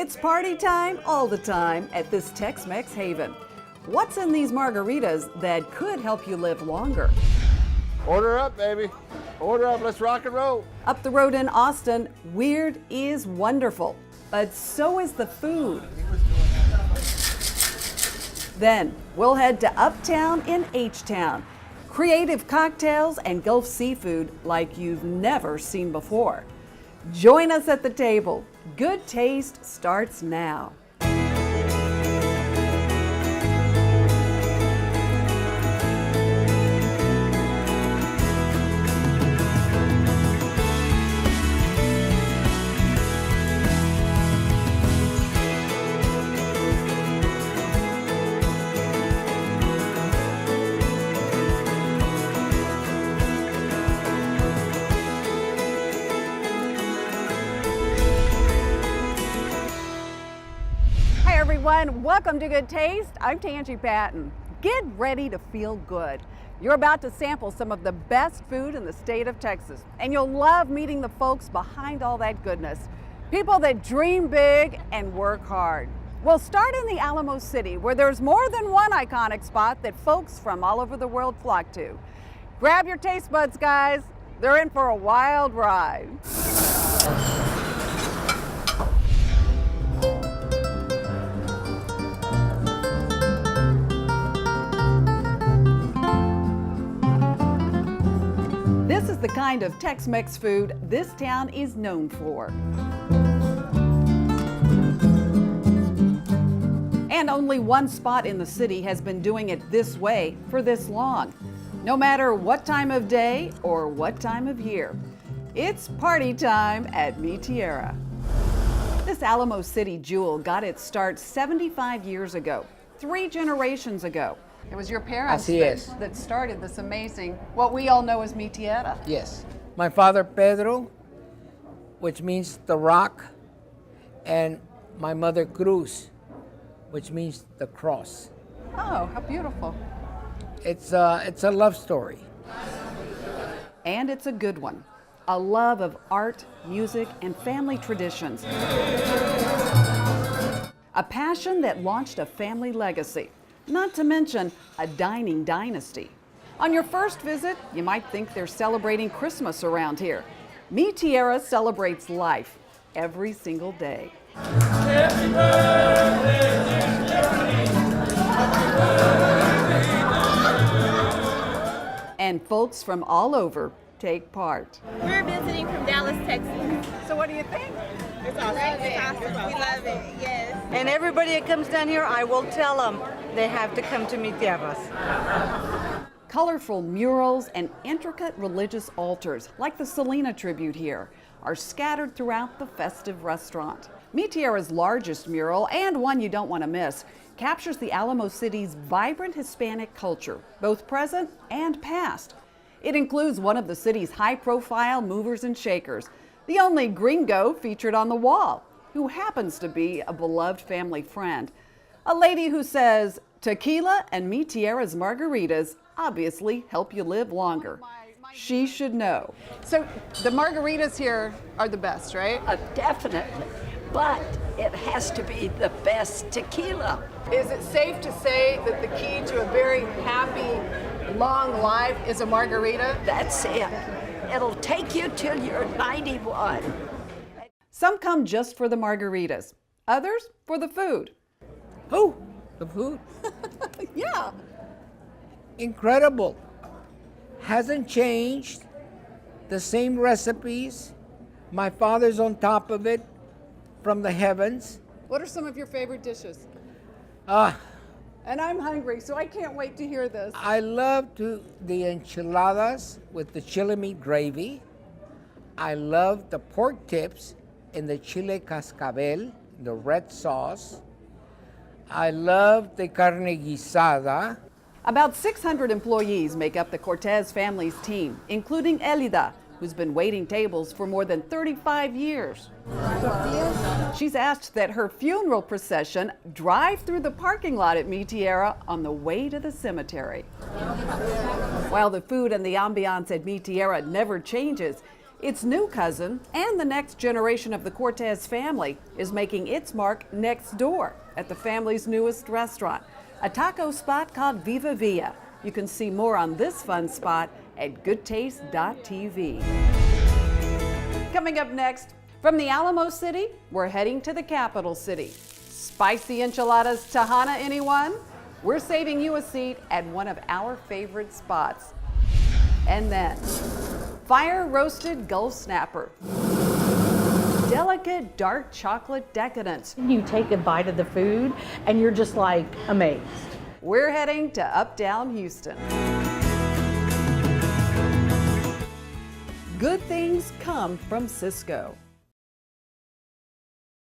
It's party time all the time at this Tex Mex haven. What's in these margaritas that could help you live longer? Order up, baby. Order up, let's rock and roll. Up the road in Austin, weird is wonderful, but so is the food. Then we'll head to Uptown in H-Town. Creative cocktails and Gulf seafood like you've never seen before. Join us at the table. Good taste starts now. Everyone, welcome to Good Taste. I'm Tanji Patton. Get ready to feel good. You're about to sample some of the best food in the state of Texas, and you'll love meeting the folks behind all that goodness. People that dream big and work hard. We'll start in the Alamo City, where there's more than one iconic spot that folks from all over the world flock to. Grab your taste buds, guys. They're in for a wild ride. This is the kind of Tex-Mex food this town is known for. And only one spot in the city has been doing it this way for this long. No matter what time of day or what time of year, it's party time at Mi Tierra. This Alamo City jewel got its start 75 years ago, 3 generations ago. It was your parents that started this amazing, what we all know as Mi Tierra. Yes. My father, Pedro, which means the rock, and my mother, Cruz, which means the cross. Oh, how beautiful. It's a love story. And it's a good one. A love of art, music, and family traditions. A passion that launched a family legacy. Not to mention a dining dynasty. On your first visit, you might think they're celebrating Christmas around here. Mi Tierra celebrates life every single day. Happy birthday, And folks from all over take part. We're visiting from Dallas, Texas. So what do you think? It's awesome. It's awesome. We love it. Yes. And everybody that comes down here, I will tell them they have to come to Mi Tierra's. Colorful murals and intricate religious altars, like the Selena tribute here, are scattered throughout the festive restaurant. Mi Tierra's largest mural, and one you don't want to miss, captures the Alamo City's vibrant Hispanic culture, both present and past. It includes one of the city's high-profile movers and shakers, the only gringo featured on the wall, who happens to be a beloved family friend. A lady who says, tequila and Mi Tierra's margaritas obviously help you live longer. She should know. So the margaritas here are the best, right? Definitely, but it has to be the best tequila. Is it safe to say that the key to a very happy, long life is a margarita? That's it. It'll take you till you're 91. Some come just for the margaritas, others for the food. Oh, the food. Yeah. Incredible. Hasn't changed. The same recipes. My father's on top of it from the heavens. What are some of your favorite dishes? And I'm hungry, so I can't wait to hear this. I love the enchiladas with the chili meat gravy. I love the pork tips in the chile cascabel, the red sauce. I love the carne guisada. About 600 employees make up the Cortez family's team, including Elida, who's been waiting tables for more than 35 years. She's asked that her funeral procession drive through the parking lot at Mi Tierra on the way to the cemetery. While the food and the ambiance at Mi Tierra never changes, Its new cousin and the next generation of the Cortez family is making its mark next door at the family's newest restaurant, a taco spot called Viva Villa. You can see more on this fun spot at goodtaste.tv. Coming up next, from the Alamo City, we're heading to the capital city. Spicy enchiladas Tejana, anyone? We're saving you a seat at one of our favorite spots. And then, fire-roasted Gulf snapper. Delicate dark chocolate decadence. You take a bite of the food and you're just like amazed. We're heading to Uptown Houston. Good things come from Cisco.